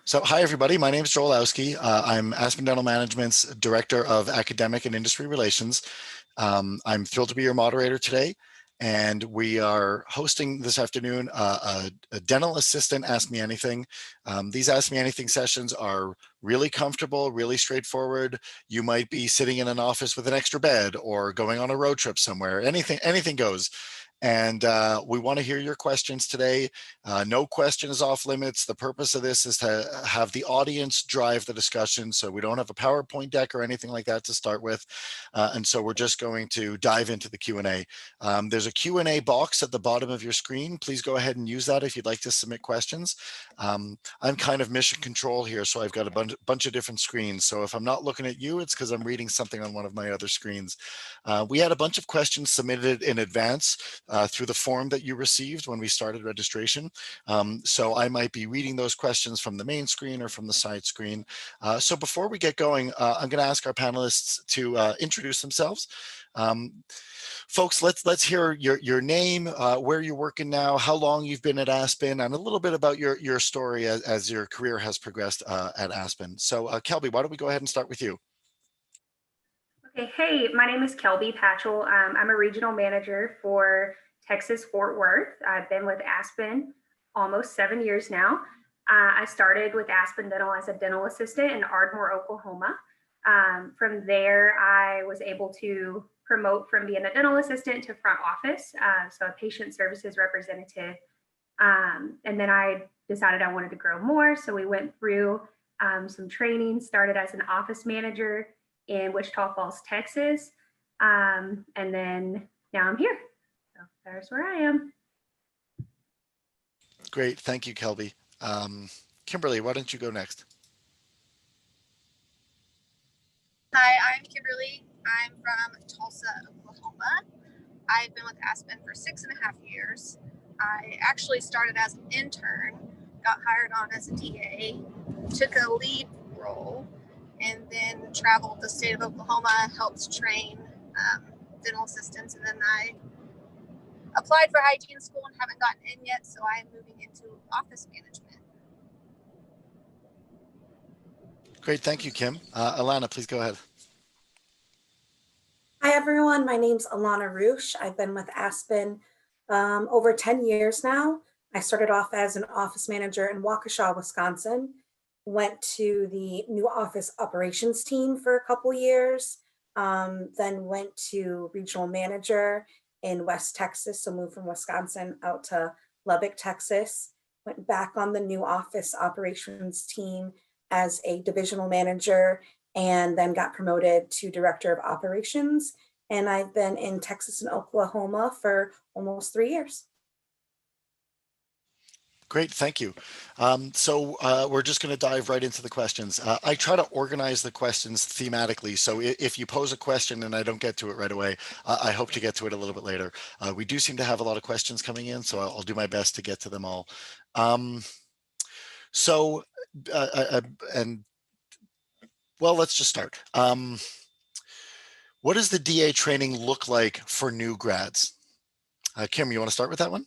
So hi, everybody. My name is Joel Lowsky. I'm Aspen Dental Management's Director of Academic and Industry Relations. I'm thrilled to be your moderator today. And we are hosting this afternoon a dental assistant Ask Me Anything. These Ask Me Anything sessions are really comfortable, really straightforward. You might be sitting in an office with an extra bed or going on a road trip somewhere. Anything goes. And we want to hear your questions today. No question is off limits. The purpose of this is to have the audience drive the discussion. So we don't have a PowerPoint deck or anything like that to start with. And so we're just going to dive into the Q&A. There's a Q&A box at the bottom of your screen. Please go ahead and use that if you'd like to submit questions. I'm kind of mission control here, so I've got a bunch of different screens. So if I'm not looking at you, it's because I'm reading something on one of my other screens. We had a bunch of questions submitted in advance through the form that you received when we started registration. So I might be reading those questions from the main screen or from the side screen. So before we get going, I'm going to ask our panelists to introduce themselves. Folks, let's hear your name, where you're working now, how long you've been at Aspen, and a little bit about your story as your career has progressed at Aspen. So Kelby, why don't we go ahead and start with you? Okay, hey, my name is Kelby Patchell. I'm a regional manager for Texas Fort Worth. I've been with Aspen almost 7 years now. I started with Aspen Dental as a dental assistant in Ardmore, Oklahoma. From there, I was able to promote from being a dental assistant to front office, so a patient services representative. And then I decided I wanted to grow more, so we went through some training, started as an office manager in Wichita Falls, Texas. And then now I'm here. So there's where I am. Great, thank you, Kelby. Kimberly, why don't you go next? Hi, I'm Kimberly. I'm from Tulsa, Oklahoma. I've been with Aspen for 6.5 years. I actually started as an intern, got hired on as a DA, took a lead role, and then traveled the state of Oklahoma, helped train dental assistants, and then I applied for hygiene school and haven't gotten in yet, so I'm moving into office management. Great, thank you, Kim. Alana, please go ahead. Hi, everyone. My name's Alana Roosh. I've been with Aspen over 10 years now. I started off as an office manager in Waukesha, Wisconsin. Went to the new office operations team for a couple years, then went to regional manager in West Texas, so moved from Wisconsin out to Lubbock, Texas. Went back on the new office operations team as a divisional manager, and then got promoted to director of operations. And I've been in Texas and Oklahoma for almost 3 years. Great, thank you. So we're just going to dive right into the questions. I try to organize the questions thematically. So if you pose a question and I don't get to it right away, I hope to get to it a little bit later. We do seem to have a lot of questions coming in, so I'll do my best to get to them all. Well, let's just start. What does the DA training look like for new grads? Kim, you want to start with that one?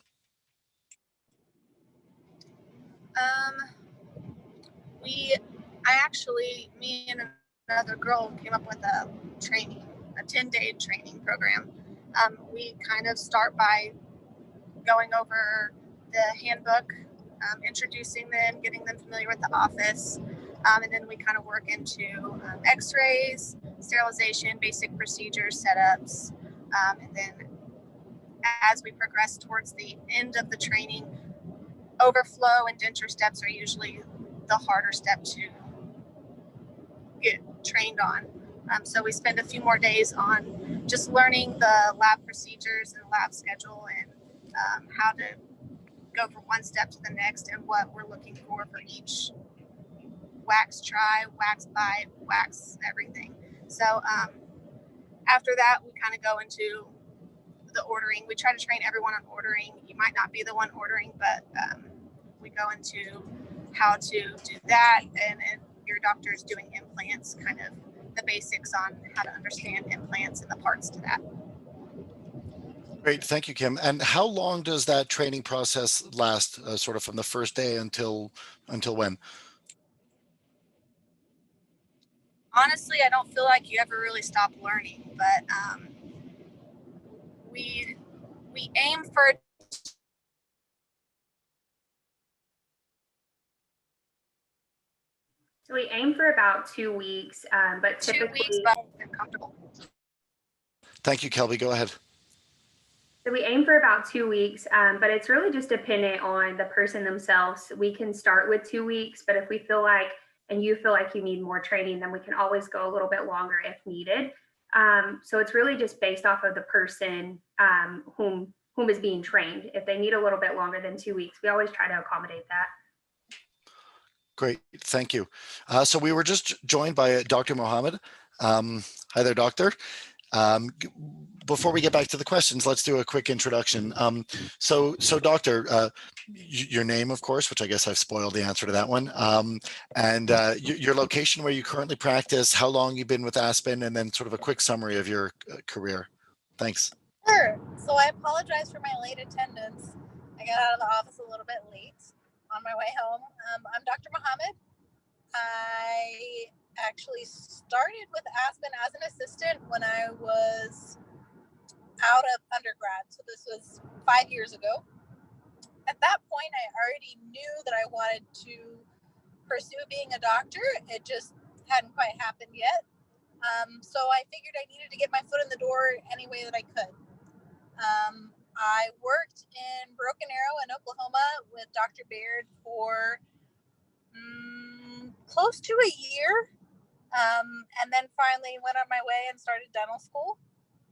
Me and another girl came up with a 10-day training program. We kind of start by going over the handbook, introducing them, getting them familiar with the office, and then we kind of work into x-rays, sterilization, basic procedures, setups, and then as we progress towards the end of the training, overflow and denture steps are usually the harder step to get trained on. So we spend a few more days on just learning the lab procedures and lab schedule and how to go from one step to the next and what we're looking for each wax try, wax bite, wax everything. So after that, we kind of go into the ordering. We try to train everyone on ordering. You might not be the one ordering, but we go into how to do that, and your doctor is doing implants, kind of the basics on how to understand implants and the parts to that. Great, thank you, Kim. And how long does that training process last, sort of from the first day until when? honestly, I don't feel like you ever really stop learning, but we aim for So we aim for about 2 weeks, but 2 weeks, typically, but they're comfortable. Thank you, Kelby. Go ahead. so we aim for about 2 weeks, but it's really just dependent on the person themselves. We can start with 2 weeks, but if we feel like, and you feel like you need more training, then we can always go a little bit longer if needed. So it's really just based off of the person whom is being trained. If they need a little bit longer than 2 weeks, we always try to accommodate that. Great, thank you. So we were just joined by Dr. Mohammed. Hi there, doctor. Before we get back to the questions, let's do a quick introduction. So doctor, your name, of course, which I guess I've spoiled the answer to that one, and your location where you currently practice, how long you've been with Aspen, and then sort of a quick summary of your career. Thanks. Sure. So I apologize for my late attendance. I got out of the office a little bit late on my way home. I'm Dr. Mohammed. I actually started with Aspen as an assistant when I was out of undergrad. So this was 5 years ago. At that point, I already knew that I wanted to pursue being a doctor. It just hadn't quite happened yet. So I figured I needed to get my foot in the door any way that I could. I worked in Broken Arrow in Oklahoma with Dr. Baird for close to a year. And then finally went on my way and started dental school.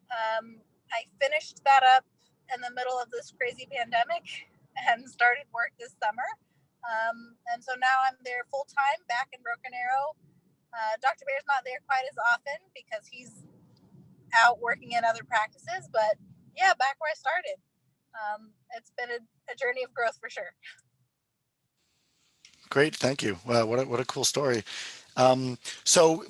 I finished that up in the middle of this crazy pandemic and started work this summer. And so now I'm there full time back in Broken Arrow. Dr. Baird's not there quite as often because he's out working in other practices, but yeah, back where I started. It's been a journey of growth for sure. Great, thank you. Wow, what a cool story. So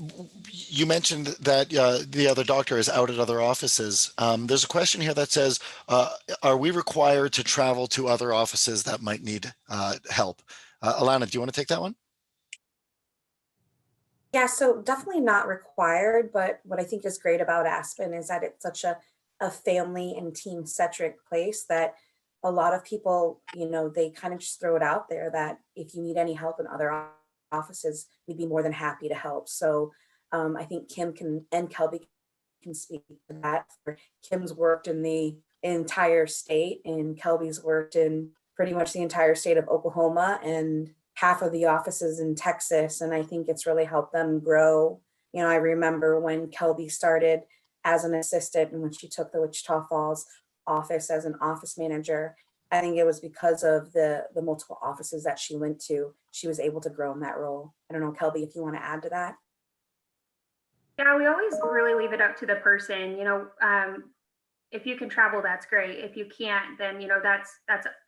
you mentioned that the other doctor is out at other offices. There's a question here that says, are we required to travel to other offices that might need help? Alana, do you want to take that one? Yeah, so definitely not required, but what I think is great about Aspen is that it's such a family and team centric place that a lot of people, they kind of just throw it out there that if you need any help in other offices, we'd be more than happy to help. So I think Kim can and Kelby can speak to that. Kim's worked in the entire state, and Kelby's worked in pretty much the entire state of Oklahoma and half of the offices in Texas. And I think it's really helped them grow. I remember when Kelby started as an assistant and when she took the Wichita Falls office as an office manager, I think it was because of the multiple offices that she went to, she was able to grow in that role. I don't know, Kelby, if you want to add to that. Yeah, we always really leave it up to the person. If you can travel, that's great. If you can't, then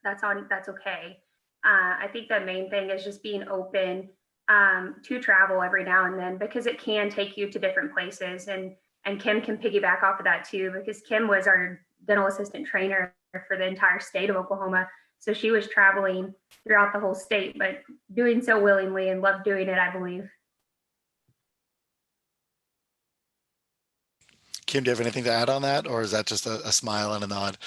that's okay. I think the main thing is just being open to travel every now and then, because it can take you to different places. And Kim can piggyback off of that too, because Kim was our dental assistant trainer for the entire state of Oklahoma. So she was traveling throughout the whole state, but doing so willingly and loved doing it, I believe. Kim, do you have anything to add on that, or is that just a smile and a nod?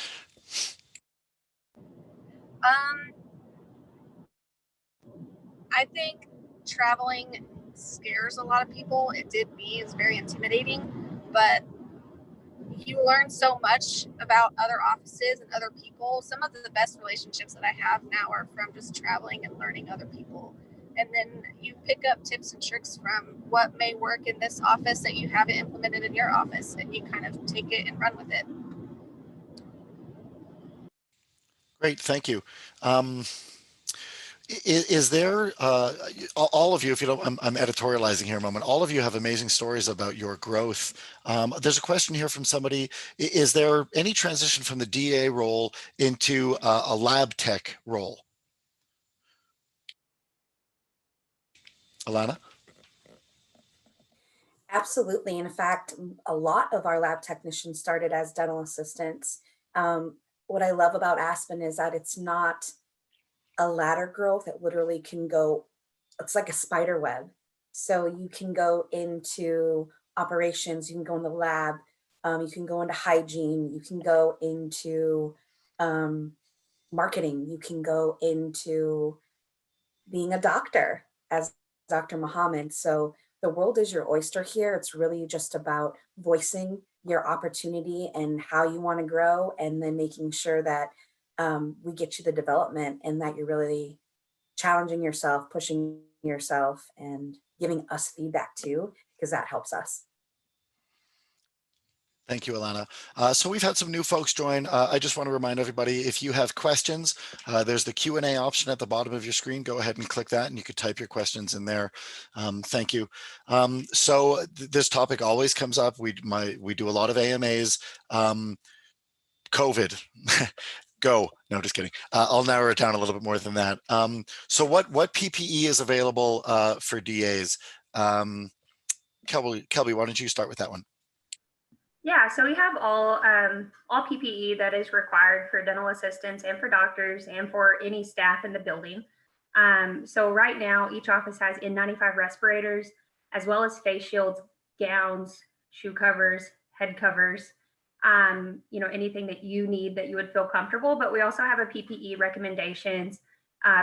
I think traveling scares a lot of people. It did me. It's very intimidating, but you learn so much about other offices and other people. Some of the best relationships that I have now are from just traveling and learning other people. And then you pick up tips and tricks from what may work in this office that you haven't implemented in your office, and you kind of take it and run with it. Great, thank you. Is there all of you, if you don't, I'm editorializing here a moment, all of you have amazing stories about your growth. There's a question here from somebody: is there any transition from the DA role into a lab tech role? Alana? Absolutely. In fact, a lot of our lab technicians started as dental assistants. What I love about Aspen is that it's not a ladder growth. It literally can go, it's like a spider web. So you can go into operations, you can go in the lab, you can go into hygiene, you can go into marketing, you can go into being a doctor as Dr. Muhammad. So the world is your oyster here. It's really just about voicing your opportunity and how you want to grow, and then making sure that we get you the development and that you're really challenging yourself, pushing yourself, and giving us feedback too, because that helps us. Thank you, Alana. So we've had some new folks join. I just want to remind everybody, if you have questions, there's the Q&A option at the bottom of your screen. Go ahead and click that and you could type your questions in there. Thank you. So this topic always comes up. We do a lot of AMAs. COVID. Go. No, just kidding. I'll narrow it down a little bit more than that. So what PPE is available for DAs? Kelby, why don't you start with that one? Yeah, so we have all PPE that is required for dental assistants and for doctors and for any staff in the building. So right now, each office has N95 respirators, as well as face shields, gowns, shoe covers, head covers, anything that you need that you would feel comfortable. But we also have a PPE recommendations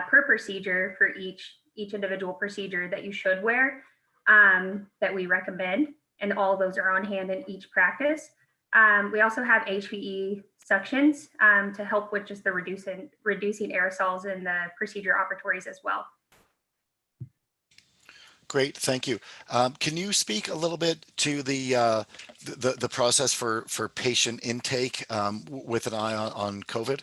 per procedure for each individual procedure that you should wear, that we recommend. And all of those are on hand in each practice. We also have HVE suctions to help with just the reducing aerosols in the procedure operatories as well. Great, thank you. Can you speak a little bit to the process for patient intake with an eye on COVID?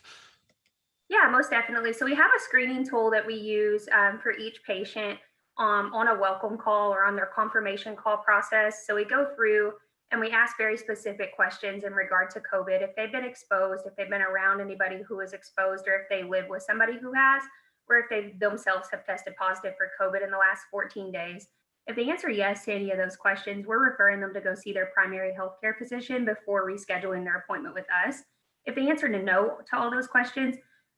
Yeah, most definitely. So we have a screening tool that we use for each patient on a welcome call or on their confirmation call process. So we go through and we ask very specific questions in regard to COVID. If they've been exposed, if they've been around anybody who is exposed, or if they live with somebody who has, or if they themselves have tested positive for COVID in the last 14 days. If they answer yes to any of those questions, we're referring them to go see their primary healthcare physician before rescheduling their appointment with us. If they answered a no to all those questions,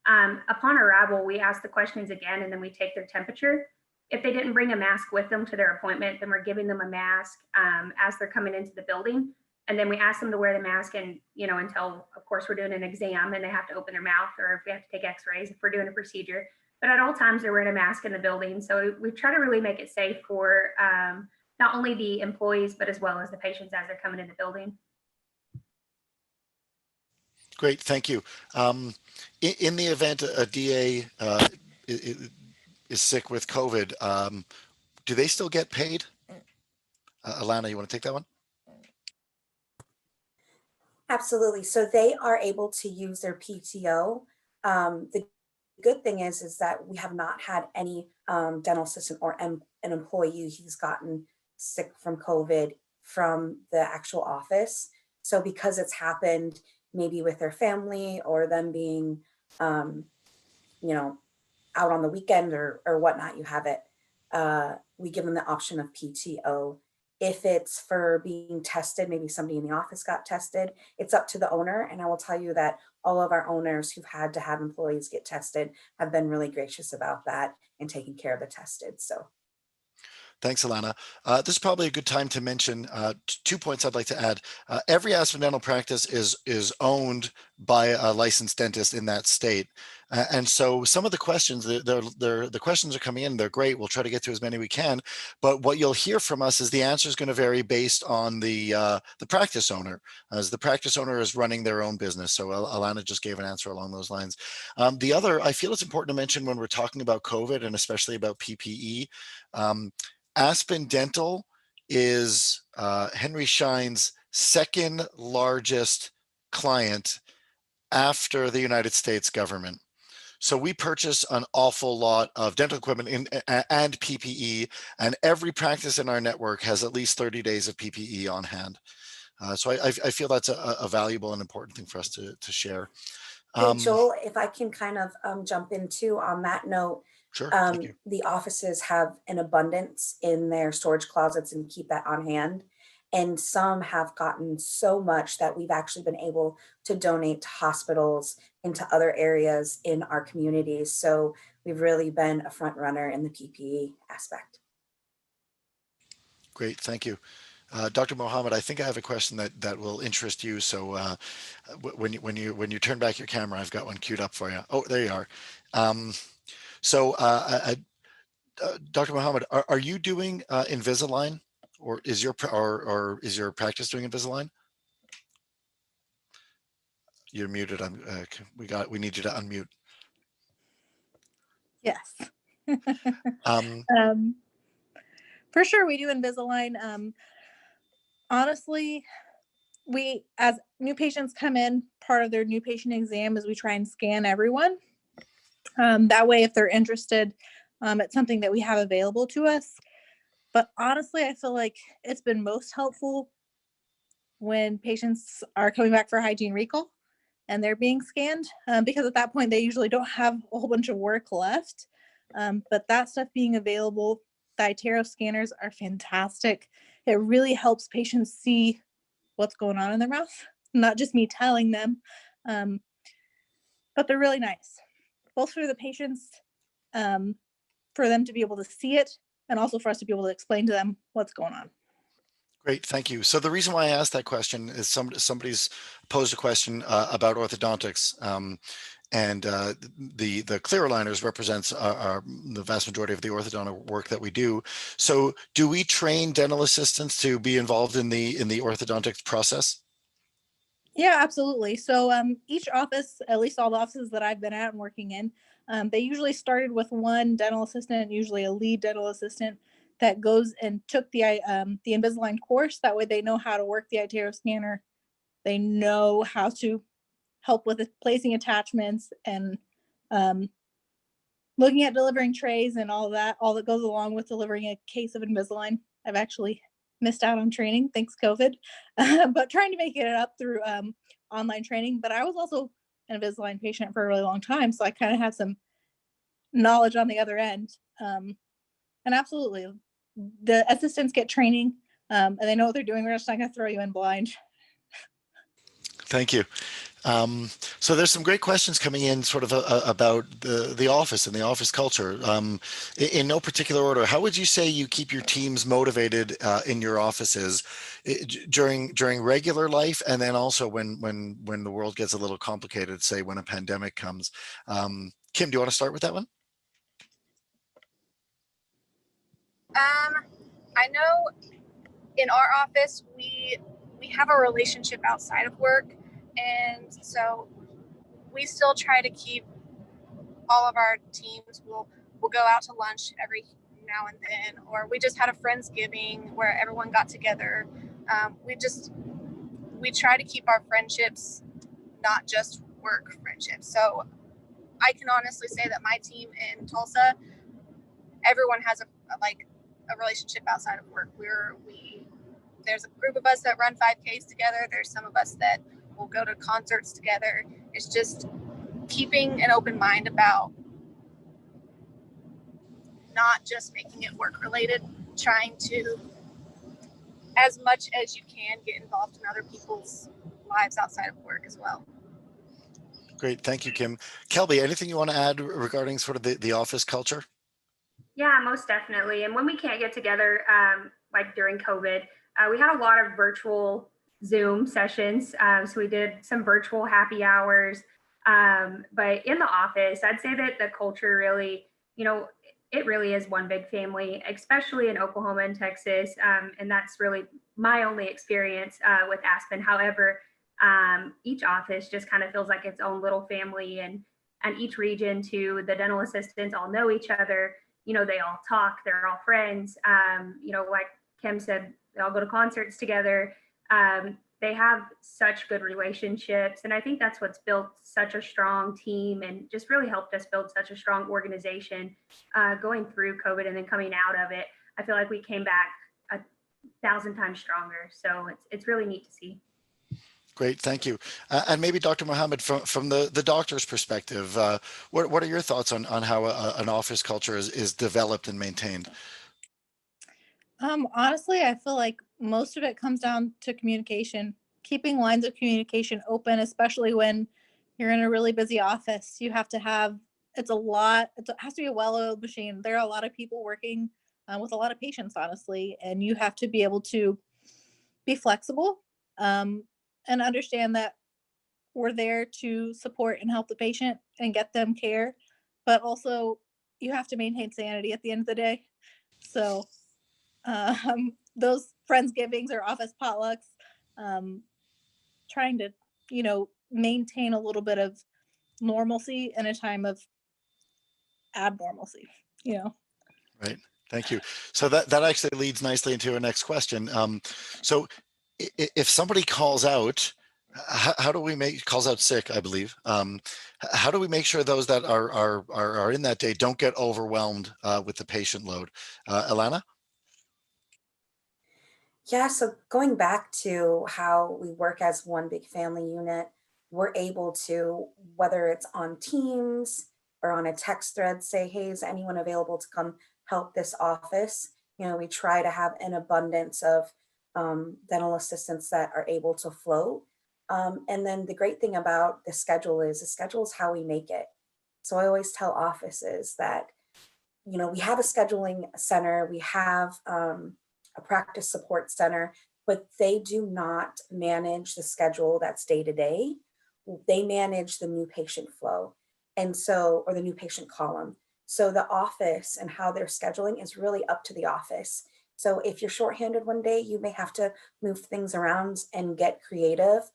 upon arrival, we ask the questions again, and then we take their temperature. If they didn't bring a mask with them to their appointment, then we're giving them a mask as they're coming into the building. And then we ask them to wear the mask and, until, of course, we're doing an exam and they have to open their mouth, or if we have to take x-rays, if we're doing a procedure. But at all times, they're wearing a mask in the building. So we try to really make it safe for not only the employees, but as well as the patients as they're coming in the building. Great, thank you. In the event a DA is sick with COVID, do they still get paid? Alana, you want to take that one? Absolutely. So they are able to use their PTO. The good thing is that we have not had any dental assistant or an employee who's gotten sick from COVID from the actual office. So because it's happened maybe with their family or them being, out on the weekend or whatnot, you have it. We give them the option of PTO. If it's for being tested, maybe somebody in the office got tested, it's up to the owner. And I will tell you that all of our owners who've had to have employees get tested have been really gracious about that and taking care of the tested. So. Thanks, Alana. This is probably a good time to mention 2 points I'd like to add. Every Aspen Dental practice is owned by a licensed dentist in that state. And so some of the questions, the questions are coming in, they're great. We'll try to get to as many we can. But what you'll hear from us is the answer is going to vary based on the practice owner, as the practice owner is running their own business. So Alana just gave an answer along those lines. The other, I feel it's important to mention when we're talking about COVID and especially about PPE, Aspen Dental is Henry Schein's second largest client after the United States government. So we purchase an awful lot of dental equipment and PPE, and every practice in our network has at least 30 days of PPE on hand. So I feel that's a valuable and important thing for us to share. Hey, Joel, if I can kind of jump in too on that note. Sure, thank you. The offices have an abundance in their storage closets and keep that on hand. And some have gotten so much that we've actually been able to donate to hospitals and to other areas in our communities. So we've really been a front runner in the PPE aspect. Great, thank you. Dr. Mohammed, I think I have a question that will interest you. So when you turn back your camera, I've got one queued up for you. Oh, there you are. Um, Dr. Mohammed, are you doing Invisalign, or is your practice doing Invisalign? You're muted. We need you to unmute. Yes. Um, For sure, we do Invisalign. Honestly, we, as new patients come in, part of their new patient exam is we try and scan everyone. That way, if they're interested, it's something that we have available to us. But honestly, I feel like it's been most helpful when patients are coming back for hygiene recall and they're being scanned, because at that point, they usually don't have a whole bunch of work left. But that stuff being available, the iTero scanners are fantastic. It really helps patients see what's going on in their mouth, not just me telling them. But they're really nice, both for the patients, for them to be able to see it, and also for us to be able to explain to them what's going on. Great, thank you. So the reason why I asked that question is somebody's posed a question about orthodontics, and the clear aligners represents the vast majority of the orthodontic work that we do. So do we train dental assistants to be involved in the orthodontics process? Yeah, absolutely. So each office, at least all the offices that I've been at and working in, they usually started with one dental assistant, usually a lead dental assistant, that goes and took the Invisalign course. That way they know how to work the iTero scanner. They know how to help with placing attachments and looking at delivering trays and all that goes along with delivering a case of Invisalign. I've actually missed out on training, thanks COVID, but trying to make it up through online training. But I was also an Invisalign patient for a really long time, so I kind of have some knowledge on the other end. And absolutely, the assistants get training, and they know what they're doing. We're just not going to throw you in blind. Thank you. So there's some great questions coming in sort of about the office and the office culture. In no particular order, how would you say you keep your teams motivated in your offices during regular life, and then also when the world gets a little complicated, say when a pandemic comes? Kim, do you want to start with that one? I know in our office we have a relationship outside of work, and so we still try to keep all of our teams. We'll go out to lunch every now and then, or we just had a Friendsgiving where everyone got together. We try to keep our friendships not just work friendships. So I can honestly say that my team in Tulsa, everyone has a relationship outside of work. There's a group of us that run 5Ks together. There's some of us that will go to concerts together. It's just keeping an open mind about not just making it work related, trying to, as much as you can, get involved in other people's lives outside of work as well. Great, thank you, Kim. Kelby, anything you want to add regarding sort of the office culture? Yeah, most definitely. And when we can't get together, like during COVID, we had a lot of virtual Zoom sessions. So we did some virtual happy hours. But in the office, I'd say that the culture really, it really is one big family, especially in Oklahoma and Texas. And that's really my only experience with Aspen. However, each office just kind of feels like its own little family, and each region too, the dental assistants all know each other. They all talk, they're all friends. Like Kim said, they all go to concerts together. They have such good relationships. And I think that's what's built such a strong team and just really helped us build such a strong organization going through COVID and then coming out of it. I feel like we came back 1,000 times stronger. So it's really neat to see. Great, thank you. And maybe Dr. Mohammed, from the doctor's perspective, what are your thoughts on how an office culture is developed and maintained? Honestly, I feel like most of it comes down to communication, keeping lines of communication open, especially when you're in a really busy office. You have to have, it has to be a well-oiled machine. There are a lot of people working with a lot of patients, honestly. And you have to be able to be flexible and understand that we're there to support and help the patient and get them care, but also you have to maintain sanity at the end of the day. So those Friendsgivings or office potlucks, trying to, maintain a little bit of normalcy in a time of abnormalcy. Right. Thank you. So that actually leads nicely into our next question. So if somebody calls out, how do we calls out sick, I believe. How do we make sure those that are in that day don't get overwhelmed with the patient load? Alana? Yeah, so going back to how we work as one big family unit, we're able to, whether it's on Teams or on a text thread, say, hey, is anyone available to come help this office? We try to have an abundance of dental assistants that are able to float. And then the great thing about the schedule is how we make it. So I always tell offices that, we have a scheduling center, we have a practice support center, but they do not manage the schedule that's day to day. They manage the new patient flow. And so, or the new patient column. So the office and how they're scheduling is really up to the office. So if you're shorthanded one day, you may have to move things around and get creative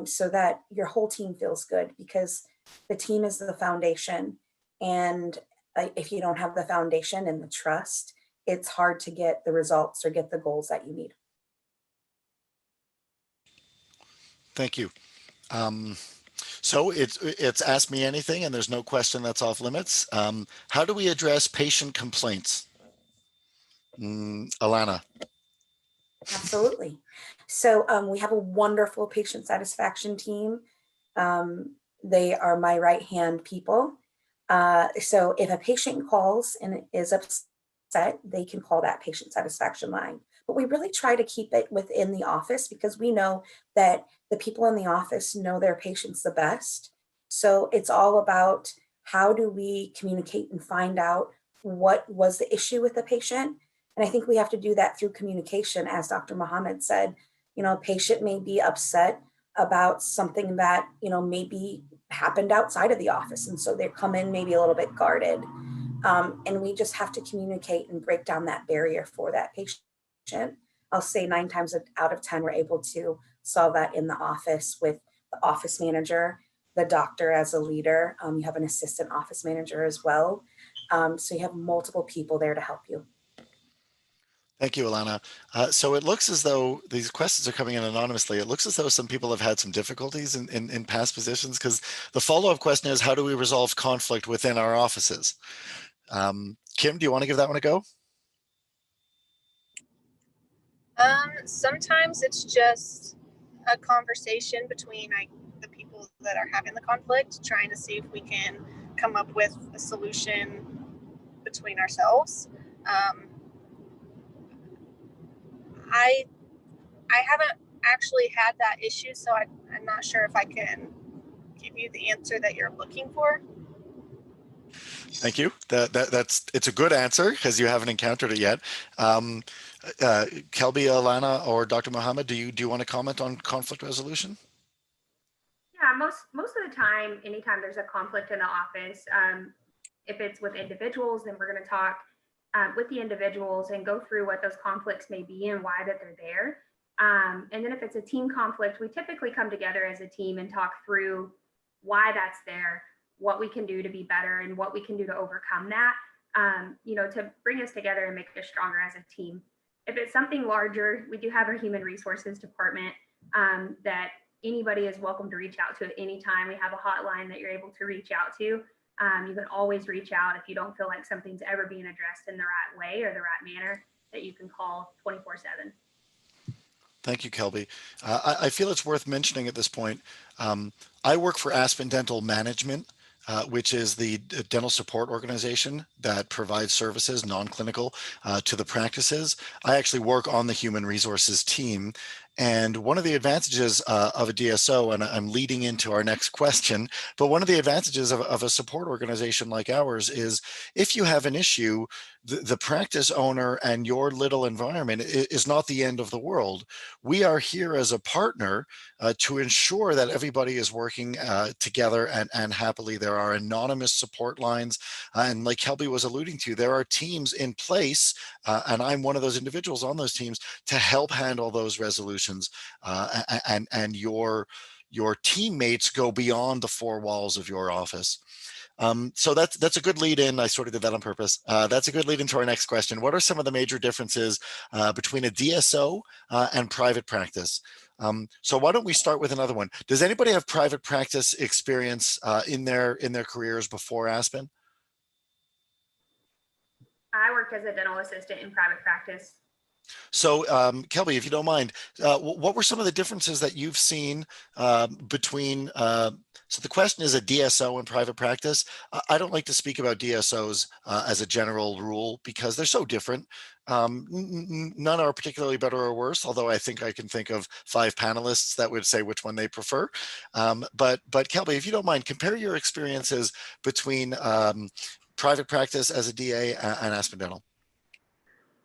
so that your whole team feels good, because the team is the foundation. And if you don't have the foundation and the trust, it's hard to get the results or get the goals that you need. Thank you. So it's ask me anything, and there's no question that's off limits. How do we address patient complaints? Alana. Absolutely. So we have a wonderful patient satisfaction team. They are my right hand people. So if a patient calls and is upset, they can call that patient satisfaction line. But we really try to keep it within the office, because we know that the people in the office know their patients the best. So it's all about how do we communicate and find out what was the issue with the patient. And I think we have to do that through communication. As Dr. Muhammad said, a patient may be upset about something that, maybe happened outside of the office. And so they come in maybe a little bit guarded. And we just have to communicate and break down that barrier for that patient. I'll say 9 times out of 10, we're able to solve that in the office with the office manager, the doctor as a leader. You have an assistant office manager as well. So you have multiple people there to help you. Thank you, Alana. So it looks as though these questions are coming in anonymously. It looks as though some people have had some difficulties in past positions, because the follow-up question is, how do we resolve conflict within our offices? Kim, do you want to give that one a go? Sometimes it's just a conversation between the people that are having the conflict, trying to see if we can come up with a solution between ourselves. I haven't actually had that issue, so I'm not sure if I can give you the answer that you're looking for. Thank you. It's a good answer, because you haven't encountered it yet. Kelby, Alana, or Dr. Muhammad, do you want to comment on conflict resolution? Yeah, most of the time, anytime there's a conflict in the office, if it's with individuals, then we're going to talk with the individuals and go through what those conflicts may be and why that they're there. And then if it's a team conflict, we typically come together as a team and talk through why that's there, what we can do to be better, and what we can do to overcome that, to bring us together and make us stronger as a team. If it's something larger, we do have our human resources department that anybody is welcome to reach out to at any time. We have a hotline that you're able to reach out to. You can always reach out if you don't feel like something's ever being addressed in the right way or the right manner, that you can call 24/7. Thank you, Kelby. I feel it's worth mentioning at this point. I work for Aspen Dental Management, which is the dental support organization that provides services, non-clinical, to the practices. I actually work on the human resources team, And one of the advantages of a DSO, and I'm leading into our next question, but one of the advantages of a support organization like ours is if you have an issue, the practice owner and your little environment is not the end of the world. We are here as a partner to ensure that everybody is working together and happily. There are anonymous support lines. And like Kelby was alluding to, there are teams in place, and I'm one of those individuals on those teams to help handle those resolutions. And your teammates go beyond the four walls of your office. So that's a good lead in. I sort of did that on purpose. That's a good lead into our next question. What are some of the major differences between a DSO and private practice? So why don't we start with another one? Does anybody have private practice experience in their careers before Aspen? I worked as a dental assistant in private practice. So, Kelby, if you don't mind, what were some of the differences that you've seen between? So the question is a DSO in private practice. I don't like to speak about DSOs as a general rule because they're so different. None are particularly better or worse, although I think I can think of 5 panelists that would say which one they prefer. But Kelby, if you don't mind, compare your experiences between private practice as a DA and Aspen Dental.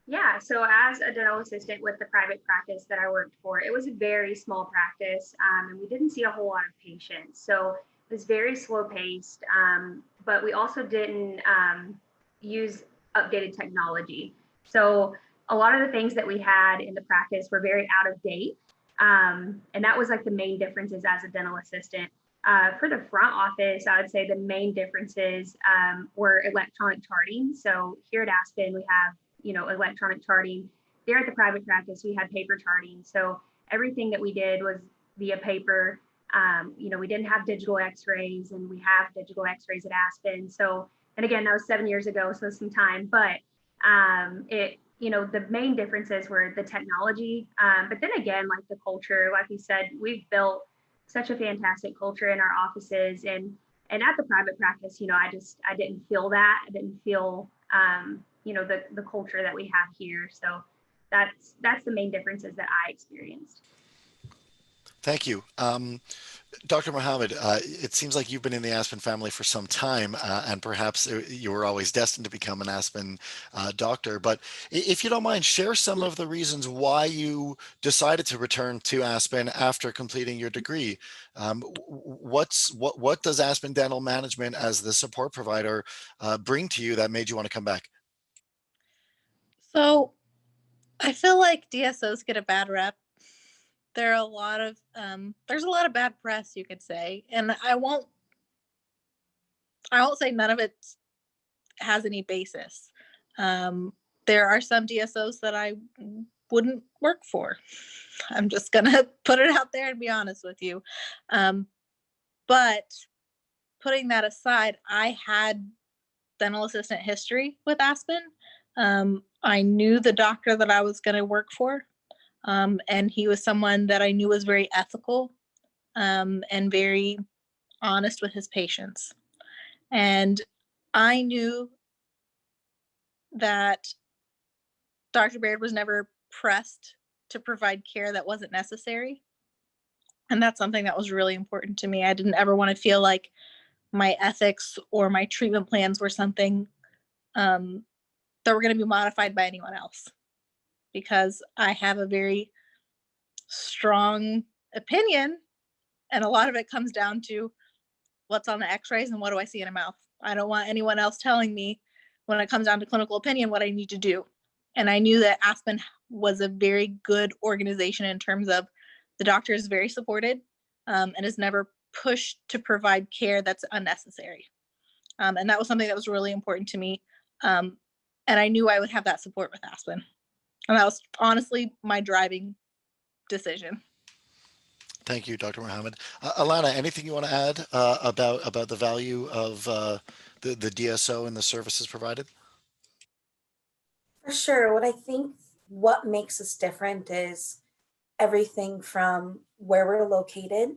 Yeah, so as a dental assistant with the private practice that I worked for, it was a very small practice, and we didn't see a whole lot of patients. So it was very slow paced, but we also didn't use updated technology. So a lot of the things that we had in the practice were very out of date. And that was like the main differences as a dental assistant. For the front office, I would say the main differences were electronic charting. So here at Aspen, we have electronic charting. There at the private practice, we had paper charting. So everything that we did was via paper. We didn't have digital x-rays, and we have digital x-rays at Aspen. So, and again, that was 7 years ago, so some time, but the main differences were the technology. But then again, like the culture, like we said, we've built such a fantastic culture in our offices, and at the private practice, I didn't feel that. I didn't feel the culture that we have here. So that's the main differences that I experienced. Thank you. Dr. Mohammed, it seems like you've been in the Aspen family for some time, and perhaps you were always destined to become an Aspen doctor. But if you don't mind, share some of the reasons why you decided to return to Aspen after completing your degree. What does Aspen Dental Management as the support provider bring to you that made you want to come back? So I feel like DSOs get a bad rep. There's a lot of bad press, you could say, and I won't say none of it has any basis. There are some DSOs that I wouldn't work for. I'm just gonna put it out there and be honest with you. But putting that aside, I had dental assistant history with Aspen. I knew the doctor that I was going to work for, and he was someone that I knew was very ethical and very honest with his patients. And I knew that Dr. Baird was never pressed to provide care that wasn't necessary. And that's something that was really important to me. I didn't ever want to feel like my ethics or my treatment plans were something that were going to be modified by anyone else, because I have a very strong opinion, and a lot of it comes down to what's on the x-rays and what do I see in a mouth. I don't want anyone else telling me when it comes down to clinical opinion what I need to do. And I knew that Aspen was a very good organization in terms of the doctor is very supported and is never pushed to provide care that's unnecessary. And that was something that was really important to me. And I knew I would have that support with Aspen. And that was honestly my driving decision. Thank you, Dr. Mohammed. Alana, anything you want to add about the value of the DSO and the services provided? For sure. What makes us different is everything from where we're located.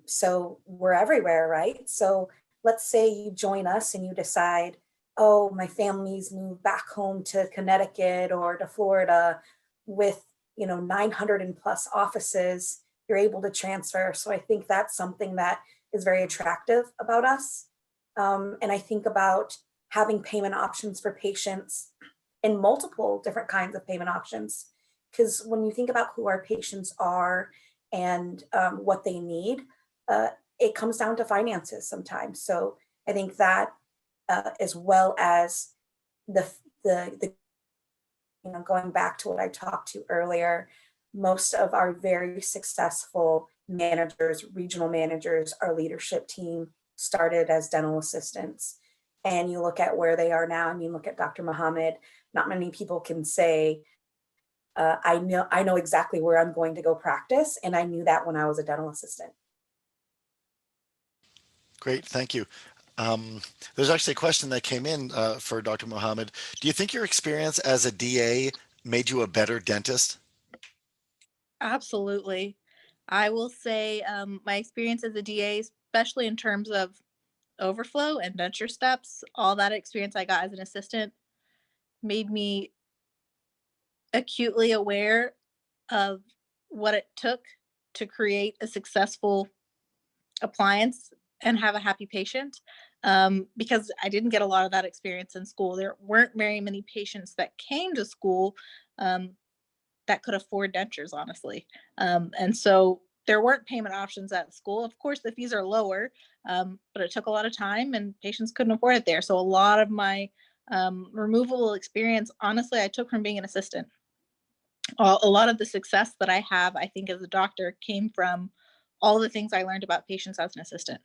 So we're everywhere, right? So let's say you join us and you decide, oh, my family's moved back home to Connecticut or to Florida with 900 and plus offices, you're able to transfer. So I think that's something that is very attractive about us. And I think about having payment options for patients and multiple different kinds of payment options. Because when you think about who our patients are and what they need, it comes down to finances sometimes. So I think that as well as the going back to what I talked to earlier, most of our very successful managers, regional managers, our leadership team started as dental assistants. And you look at where they are now, and you look at Dr. Muhammad, not many people can say, I know exactly where I'm going to go practice. And I knew that when I was a dental assistant. Great, thank you. There's actually a question that came in for Dr. Muhammad. Do you think your experience as a DA made you a better dentist? Absolutely. I will say my experience as a DA, especially in terms of overflow and denture steps, all that experience I got as an assistant made me acutely aware of what it took to create a successful appliance and have a happy patient, because I didn't get a lot of that experience in school. There weren't very many patients that came to school um, that could afford dentures, honestly. And so there weren't payment options at school. Of course, the fees are lower, but it took a lot of time and patients couldn't afford it there. So a lot of my removable experience, honestly, I took from being an assistant. A lot of the success that I have, I think, as a doctor came from all the things I learned about patients as an assistant.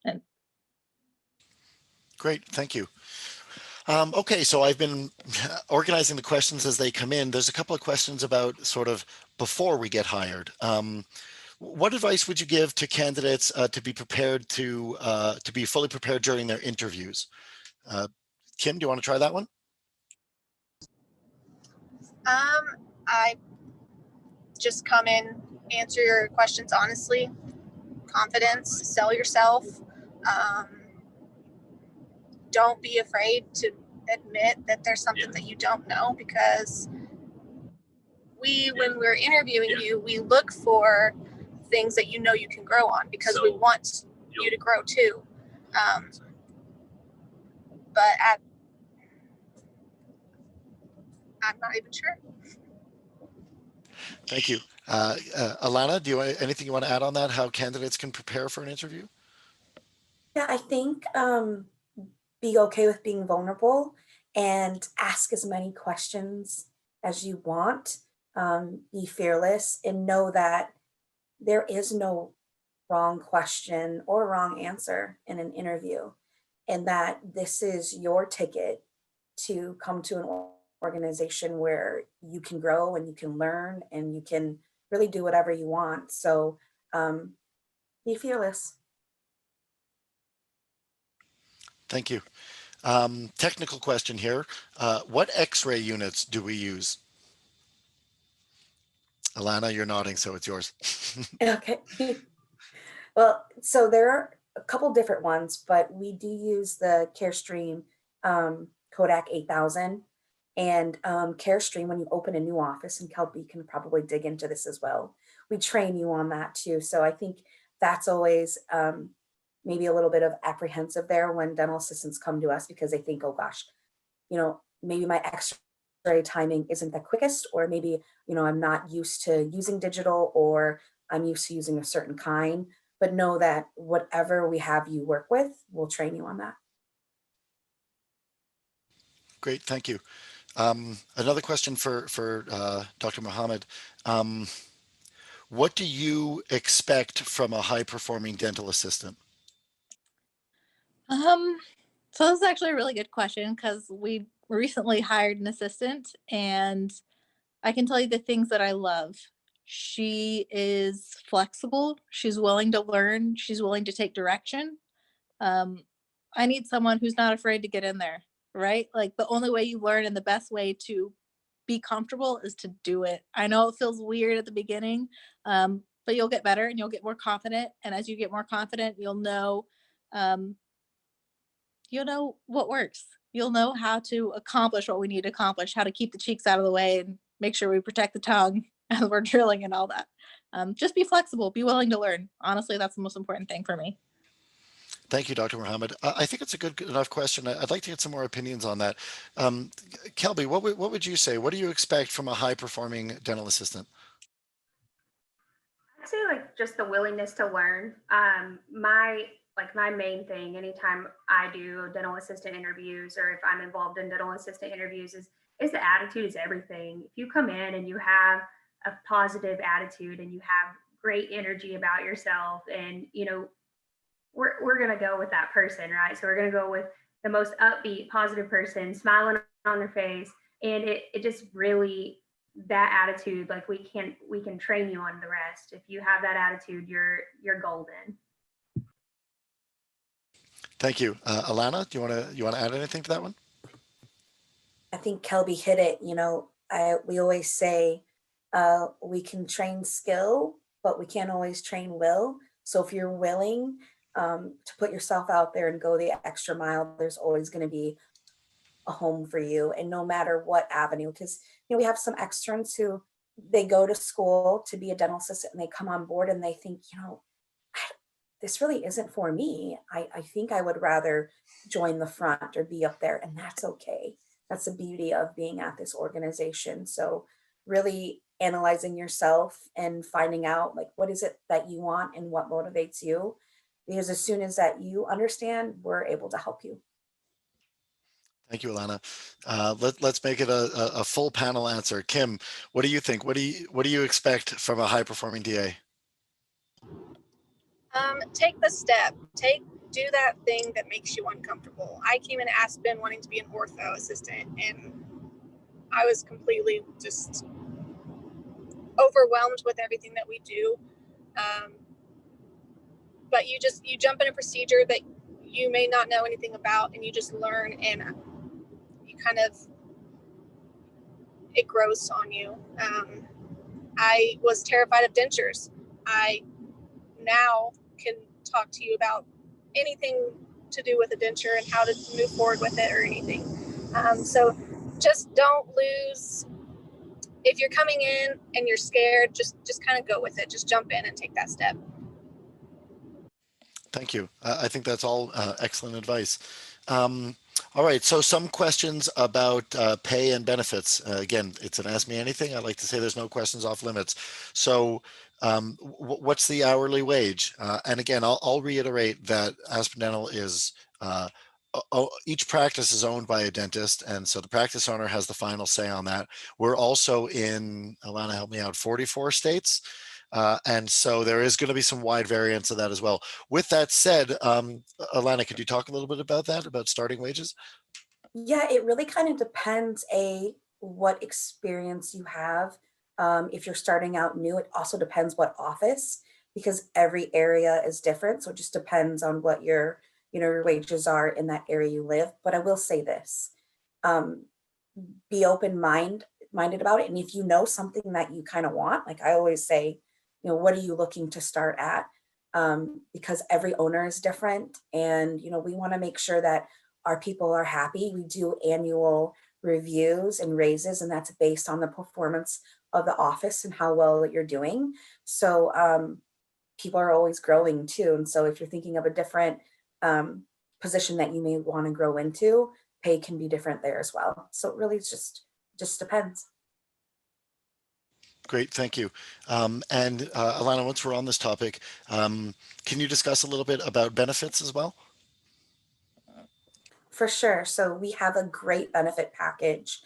And Great, thank you. Okay, so I've been organizing the questions as they come in. There's a couple of questions about sort of before we get hired. What advice would you give to candidates to be prepared to be fully prepared during their interviews? Kim, do you want to try that one? I just come in, answer your questions honestly, confidence, sell yourself. Um, don't be afraid to admit that there's something that you don't know, because when we're interviewing you, we look for things that you know you can grow on, because we want you to grow too. But I'm not even sure. Thank you. Alana, do you anything you want to add on that? How candidates can prepare for an interview? Yeah, I think be okay with being vulnerable and ask as many questions as you want. Be fearless and know that there is no wrong question or wrong answer in an interview, and that this is your ticket to come to an organization where you can grow and you can learn and you can really do whatever you want. So be fearless. Thank you. Technical question here. What X-ray units do we use? Alana, you're nodding, so it's yours. Okay. Well, so there are a couple different ones, but we do use the CareStream Kodak 8000 and CareStream when you open a new office, and Kelby can probably dig into this as well. We train you on that too. So I think that's always maybe a little bit of apprehensive there when dental assistants come to us, because they think, oh gosh, maybe my X-ray timing isn't the quickest, or maybe, I'm not used to using digital, or I'm used to using a certain kind. But know that whatever we have you work with, we'll train you on that. Great, thank you. Another question for Dr. Muhammad. What do you expect from a high-performing dental assistant? So this is actually a really good question, because we recently hired an assistant, and I can tell you the things that I love. She is flexible. She's willing to learn. She's willing to take direction. Um, I need someone who's not afraid to get in there, right? Like, the only way you learn and the best way to be comfortable is to do it. I know it feels weird at the beginning, but you'll get better and you'll get more confident. And as you get more confident, um, you'll know what works. You'll know how to accomplish what we need to accomplish, how to keep the cheeks out of the way and make sure we protect the tongue. as we're drilling and all that. Just be flexible, be willing to learn. Honestly, that's the most important thing for me. Thank you, Dr. Mohammed. I think it's a good enough question. I'd like to get some more opinions on that. Kelby, what would you say? What do you expect from a high-performing dental assistant? I'd say like just the willingness to learn. My main thing anytime I do dental assistant interviews or if I'm involved in dental assistant interviews is the attitude is everything. If you come in and you have a positive attitude and you have great energy about yourself and we're gonna go with that person, right? So we're gonna go with the most upbeat, positive person, smiling on their face, and it just really that attitude. Like we can train you on the rest. If you have that attitude, you're golden. Thank you. Alana, do you want to add anything to that one? I think Kelby hit it. We always say we can train skill, but we can't always train will. So if you're willing to put yourself out there and go the extra mile, there's always going to be a home for you. And no matter what avenue, because we have some externs who they go to school to be a dental assistant and they come on board and they think, this really isn't for me. I think I would rather join the front or be up there, and that's okay. That's the beauty of being at this organization. So really analyzing yourself and finding out like what is it that you want and what motivates you. Because as soon as that you understand, we're able to help you. Thank you, Alana. Let's make it a full panel answer. Kim, what do you think? What do you expect from a high-performing DA? Take the step. Do that thing that makes you uncomfortable. I came into Aspen wanting to be an ortho assistant, and I was completely just overwhelmed with everything that we do. But you jump in a procedure that you may not know anything about, and you just learn, and you kind of it grows on you. I was terrified of dentures. I now can talk to you about anything to do with a denture and how to move forward with it or anything. So just don't lose. If you're coming in and you're scared, just kind of go with it. Just jump in and take that step. Thank you. I think that's all excellent advice. All right, so some questions about pay and benefits. Again, it's an Ask Me Anything. I like to say there's no questions off limits. So what's the hourly wage? And again, I'll reiterate that Aspen Dental is, each practice is owned by a dentist, and so the practice owner has the final say on that. We're also in, Alana, help me out, 44 states. And so there is going to be some wide variance of that as well. With that said, Alana, could you talk a little bit about that, about starting wages? Yeah, it really kind of depends what experience you have. If you're starting out new, it also depends what office, because every area is different. So it just depends on what your wages are in that area you live. But I will say this, be minded about it. And if you know something that you kind of want, like I always say, what are you looking to start at? Because every owner is different. And, we want to make sure that our people are happy. We do annual reviews and raises, and that's based on the performance of the office and how well you're doing. So people are always growing too. And so if you're thinking of a different position that you may want to grow into, pay can be different there as well. So it really just depends. Great, thank you. And Alana, once we're on this topic, can you discuss a little bit about benefits as well? For sure. So we have a great benefit package.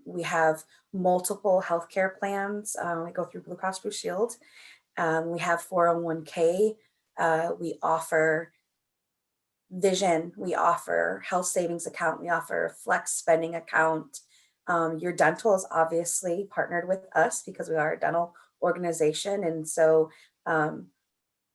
We have multiple healthcare plans. We go through Blue Cross Blue Shield. We have 401k. We offer vision. We offer health savings account. We offer flex spending account. Your dental is obviously partnered with us because we are a dental organization. And so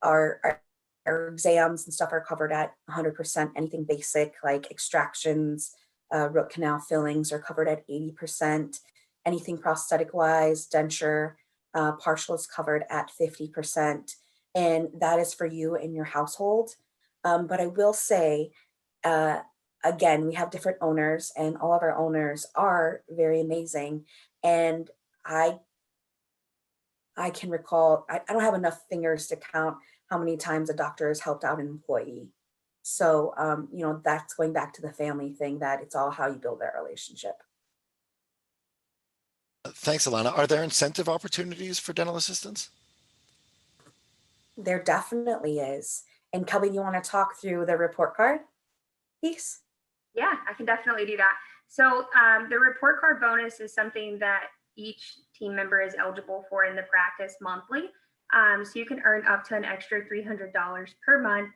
our exams and stuff are covered at 100%. Anything basic like extractions, root canal fillings are covered at 80%. Anything prosthetic wise, denture, partial is covered at 50%. And that is for you and your household. But I will say, again, we have different owners, and all of our owners are very amazing. And I I can recall, I don't have enough fingers to count how many times a doctor has helped out an employee. So, that's going back to the family thing, that it's all how you build that relationship. Thanks, Alana. Are there incentive opportunities for dental assistants? There definitely is. And Kelby, you want to talk through the report card piece? Yeah, I can definitely do that. So the report card bonus is something that each team member is eligible for in the practice monthly. So you can earn up to an extra $300 per month,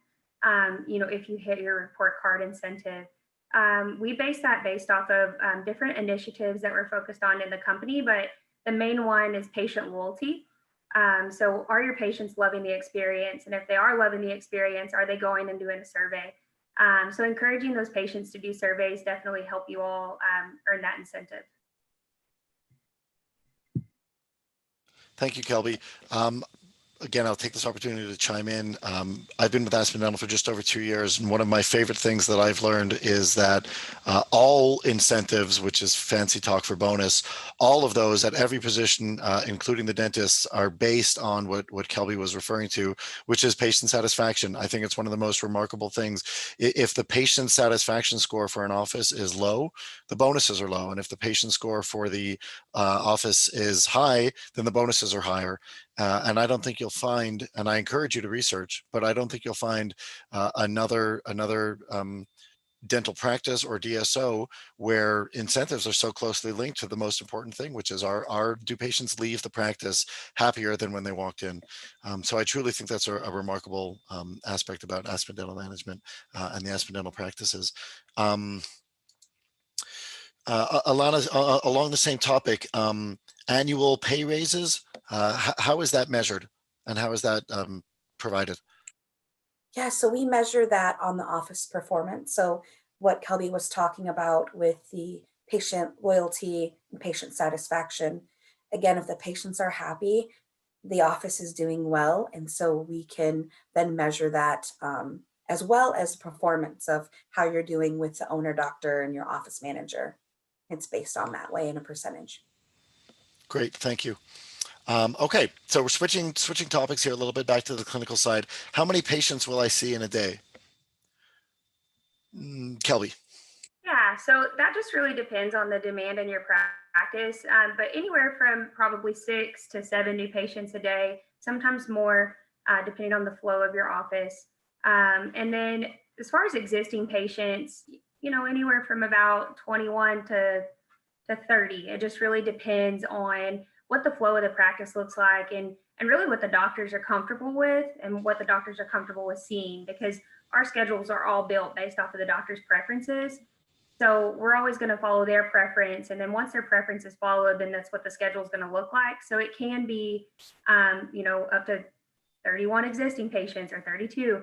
if you hit your report card incentive. We base that based off of different initiatives that we're focused on in the company, but the main one is patient loyalty. So are your patients loving the experience? And if they are loving the experience, are they going and doing a survey? So encouraging those patients to do surveys definitely help you all earn that incentive. Thank you, Kelby. Again, I'll take this opportunity to chime in. I've been with Aspen Dental for just over 2 years, and one of my favorite things that I've learned is that all incentives, which is fancy talk for bonus, all of those at every position, including the dentists, are based on what Kelby was referring to, which is patient satisfaction. I think it's one of the most remarkable things. If the patient satisfaction score for an office is low, the bonuses are low, and if the patient score for the office is high, then the bonuses are higher. And I don't think you'll find, and I encourage you to research, but I don't think you'll find another dental practice or DSO where incentives are so closely linked to the most important thing, which is do patients leave the practice happier than when they walked in? So I truly think that's a remarkable aspect about Aspen Dental Management and the Aspen Dental practices. Alana, along the same topic, annual pay raises, how is that measured and how is that provided? Yeah, so we measure that on the office performance. So what Kelby was talking about with the patient loyalty and patient satisfaction, again, if the patients are happy, the office is doing well. And so we can then measure that, as well as performance of how you're doing with the owner doctor and your office manager. It's based on that way in a percentage. Great, thank you. Okay, so we're switching topics here a little bit back to the clinical side. How many patients will I see in a day? Kelby. Yeah, so that just really depends on the demand in your practice, but anywhere from probably 6 to 7 new patients a day, sometimes more, depending on the flow of your office. And then as far as existing patients, anywhere from about 21 to 30. It just really depends on what the flow of the practice looks like and really what the doctors are comfortable with and what the doctors are comfortable with seeing, because our schedules are all built based off of the doctor's preferences. So we're always going to follow their preference. And then once their preference is followed, then that's what the schedule is going to look like. So it can be, up to 31 existing patients or 32.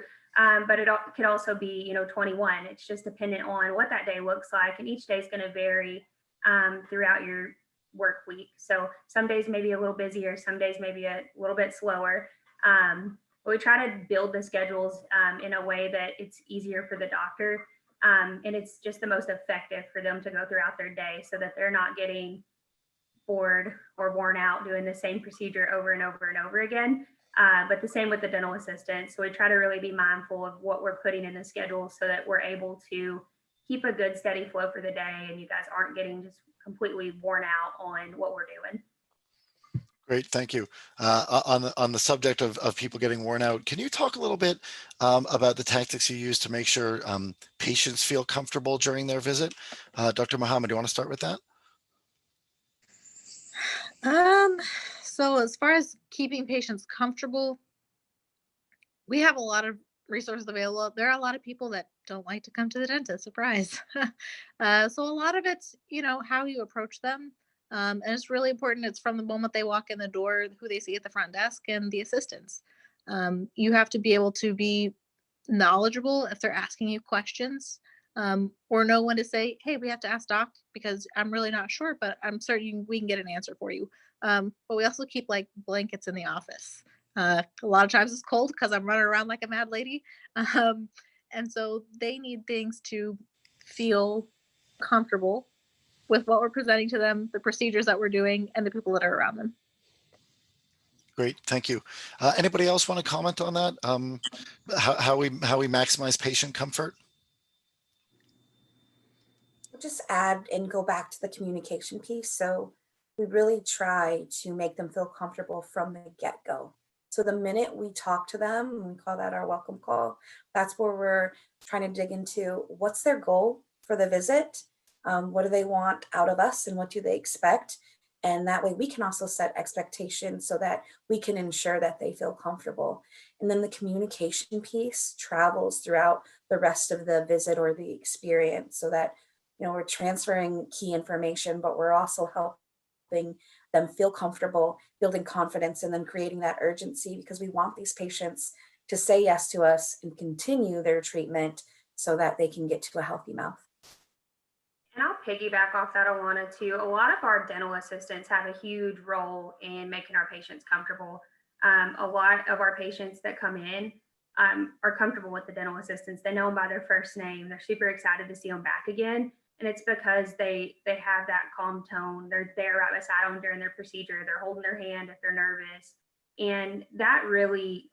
But it could also be, 21. It's just dependent on what that day looks like. And each day is going to vary throughout your work week. So some days maybe a little busier, some days maybe a little bit slower. But we try to build the schedules in a way that it's easier for the doctor. And it's just the most effective for them to go throughout their day so that they're not getting bored or worn out doing the same procedure over and over and over again. But the same with the dental assistant. So we try to really be mindful of what we're putting in the schedule so that we're able to keep a good steady flow for the day and you guys aren't getting just completely worn out on what we're doing. Great, thank you. On the subject of people getting worn out, can you talk a little bit about the tactics you use to make sure patients feel comfortable during their visit? Dr. Muhammad, do you want to start with that? So as far as keeping patients comfortable, we have a lot of resources available. There are a lot of people that don't like to come to the dentist. Surprise. So a lot of it's, how you approach them. And it's really important. It's from the moment they walk in the door, who they see at the front desk and the assistants. You have to be able to be knowledgeable if they're asking you questions, or know when to say, hey, we have to ask doc because I'm really not sure, but I'm certain we can get an answer for you. But we also keep like blankets in the office. A lot of times it's cold because I'm running around like a mad lady. And so they need things to feel comfortable with what we're presenting to them, the procedures that we're doing, and the people that are around them. Great, thank you. Anybody else want to comment on that? How we maximize patient comfort? I'll just add and go back to the communication piece. So we really try to make them feel comfortable from the get-go. So the minute we talk to them, we call that our welcome call. That's where we're trying to dig into what's their goal for the visit, what do they want out of us, and what do they expect. And that way we can also set expectations so that we can ensure that they feel comfortable. And then the communication piece travels throughout the rest of the visit or the experience so that we're transferring key information, but we're also helping them feel comfortable, building confidence, and then creating that urgency because we want these patients to say yes to us and continue their treatment so that they can get to a healthy mouth. And I'll piggyback off that, Alana, too. A lot of our dental assistants have a huge role in making our patients comfortable. A lot of our patients that come in are comfortable with the dental assistants. They know them by their first name. They're super excited to see them back again. And it's because they have that calm tone. They're there right beside them during their procedure. They're holding their hand if they're nervous. And that really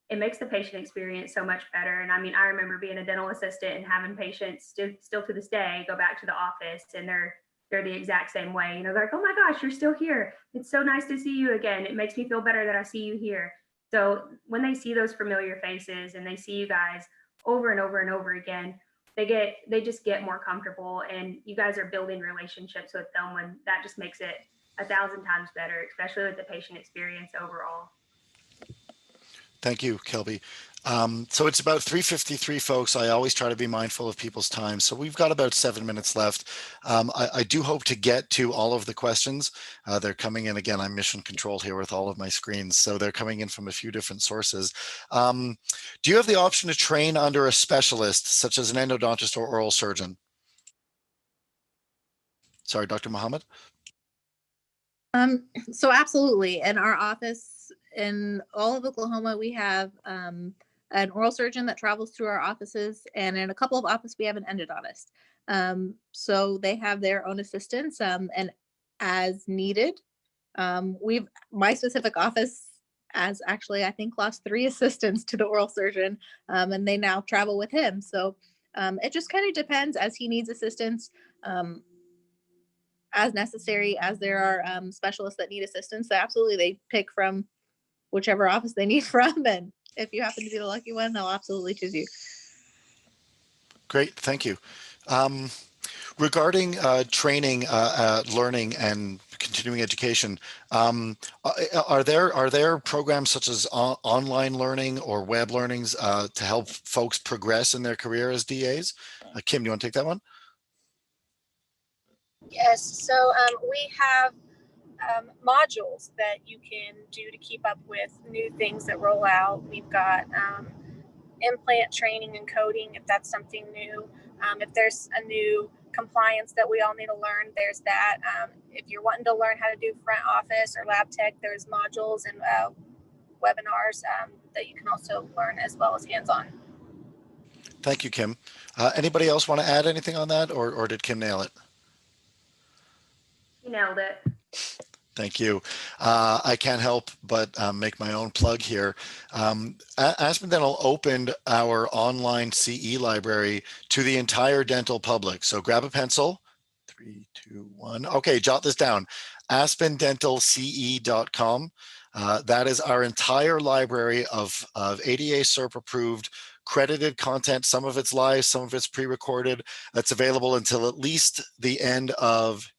it makes the patient experience so much better. And I mean, I remember being a dental assistant and having patients still to this day go back to the office and they're the exact same way. They're like, oh my gosh, you're still here. It's so nice to see you again. It makes me feel better that I see you here. So when they see those familiar faces and they see you guys over and over and over again, they just get more comfortable, and you guys are building relationships with them, and that just makes it 1,000 times better, especially with the patient experience overall. Thank you, Kelby. So it's about 3:53, folks. I always try to be mindful of people's time. So we've got about 7 minutes left. I do hope to get to all of the questions. They're coming in. Again, I'm mission controlled here with all of my screens. So they're coming in from a few different sources. Do you have the option to train under a specialist, such as an endodontist or oral surgeon? Sorry, Dr. Mohammed? So absolutely. In our office in all of Oklahoma, we have an oral surgeon that travels through our offices, and in a couple of offices, we have an endodontist. So they have their own assistants, and as needed, my specific office has actually, I think, lost 3 assistants to the oral surgeon, and they now travel with him. So it just kind of depends as he needs assistance. As necessary, as there are specialists that need assistance, so absolutely they pick from whichever office they need from, and if you happen to be the lucky one, they'll absolutely choose you. Great, thank you. Regarding training, learning, and continuing education, are there programs such as online learning or web learnings to help folks progress in their career as DAs? Kim, do you want to take that one? Yes, so we have modules that you can do to keep up with new things that roll out. We've got implant training and coding, if that's something new. If there's a new compliance that we all need to learn, there's that. If you're wanting to learn how to do front office or lab tech, there's modules and webinars that you can also learn as well as hands-on. Thank you, Kim. Anybody else want to add anything on that, or did Kim nail it? You nailed it. Thank you. I can't help but make my own plug here. Aspen Dental opened our online CE library to the entire dental public. So grab a pencil. 3, 2, 1. Okay, jot this down. aspendentalce.com. That is our entire library of ADA CERP approved credited content. Some of it's live, some of it's pre-recorded. That's available until at least the end of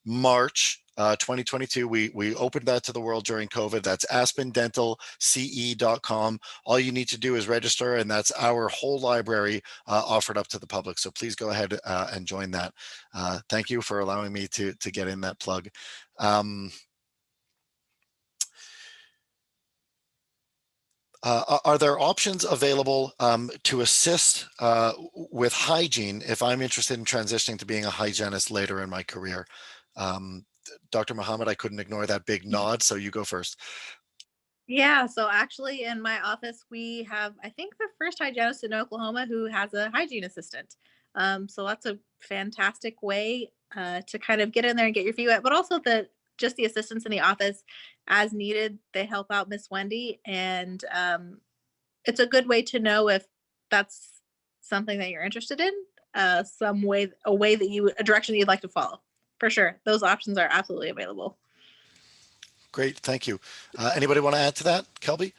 March 2022. We opened that to the world during COVID. That's aspendentalce.com. All you need to do is register, and that's our whole library offered up to the public. So please go ahead and join that. Thank you for allowing me to get in that plug. Are there options available to assist with hygiene if I'm interested in transitioning to being a hygienist later in my career? Dr. Mohammed, I couldn't ignore that big nod, so you go first. Yeah, so actually in my office, we have, I think, the first hygienist in Oklahoma who has a hygiene assistant. So that's a fantastic way to kind of get in there and get your feet wet, but also the just the assistants in the office as needed. They help out Miss Wendy, and it's a good way to know if that's something that you're interested in, a direction that you'd like to follow. For sure, those options are absolutely available. Great, thank you. Anybody want to add to that, Kelby?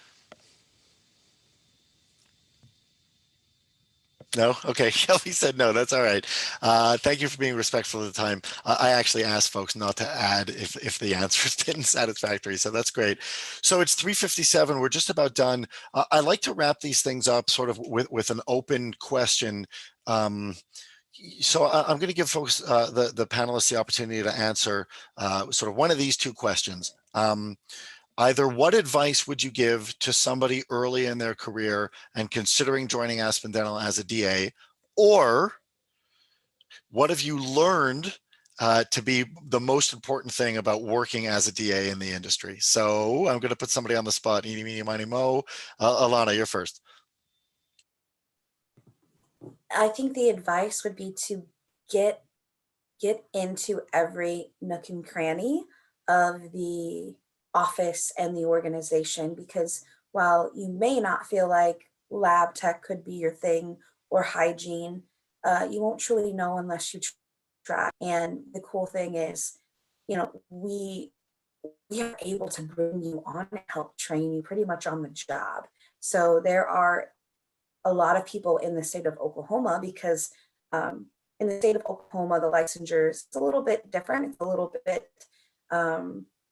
No? Okay, Kelby said no, that's all right. Thank you for being respectful of the time. I actually asked folks not to add if the answer's been satisfactory, so that's great. So it's 3:57, we're just about done. I like to wrap these things up sort of with an open question. So I'm going to give folks, the panelists, the opportunity to answer sort of one of these two questions. Either what advice would you give to somebody early in their career and considering joining Aspen Dental as a DA, or what have you learned to be the most important thing about working as a DA in the industry? So I'm going to put somebody on the spot. Eeny, meeny, miny, mo. Alana, you're first. I think the advice would be to get into every nook and cranny of the office and the organization, because while you may not feel like lab tech could be your thing or hygiene, you won't truly know unless you try. And the cool thing is, we are able to bring you on and help train you pretty much on the job. So there are a lot of people in the state of Oklahoma, because in the state of Oklahoma, the licensure is a little bit different. It's a little bit,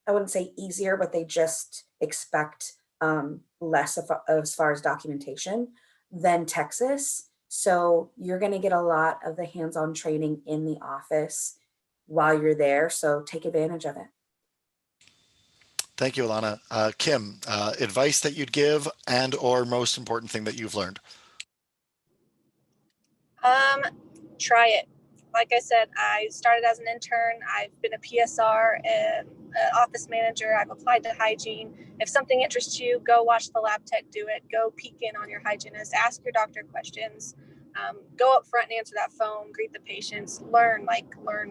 I wouldn't say easier, but they just expect less as far as documentation than Texas. So you're going to get a lot of the hands-on training in the office while you're there. So take advantage of it. Thank you, Alana. Kim, advice that you'd give and or most important thing that you've learned? Try it. Like I said, I started as an intern. I've been a PSR and an office manager. I've applied to Hygiene. If something interests you, go watch the lab tech do it. Go peek in on your hygienist. Ask your doctor questions. Go up front and answer that phone. Greet the patients. Learn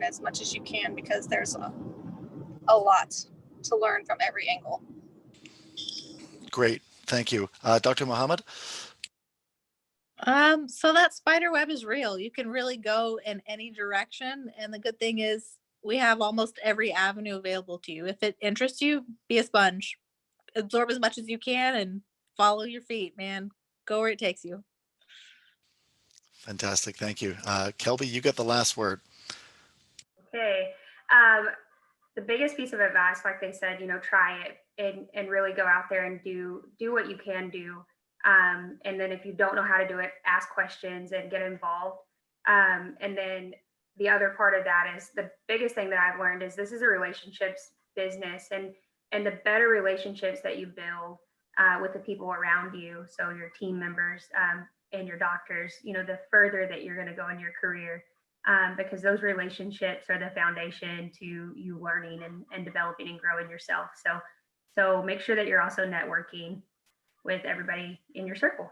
as much as you can, because there's a lot to learn from every angle. Great, thank you. Dr. Mohammed? So that spider web is real. You can really go in any direction. And the good thing is we have almost every avenue available to you. If it interests you, be a sponge. Absorb as much as you can and follow your feet, man. Go where it takes you. Fantastic, thank you. Kelby, you get the last word. Okay. The biggest piece of advice, like they said, try it and really go out there and do what you can do. And then if you don't know how to do it, ask questions and get involved. And then the other part of that is the biggest thing that I've learned is this is a relationships business, and the better relationships that you build with the people around you, so your team members and your doctors, the further that you're going to go in your career, because those relationships are the foundation to you learning and developing and growing yourself. So make sure that you're also networking with everybody in your circle.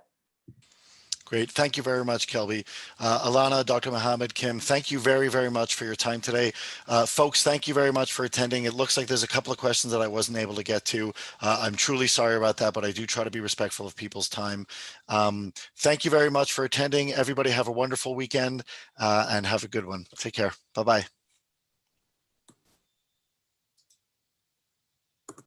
Great. Thank you very much, Kelby. Alana, Dr. Mohammed, Kim, thank you very, very much for your time today. Folks, thank you very much for attending. It looks like there's a couple of questions that I wasn't able to get to. I'm truly sorry about that, but I do try to be respectful of people's time. Thank you very much for attending. Everybody have a wonderful weekend and have a good one. Take care. Bye-bye.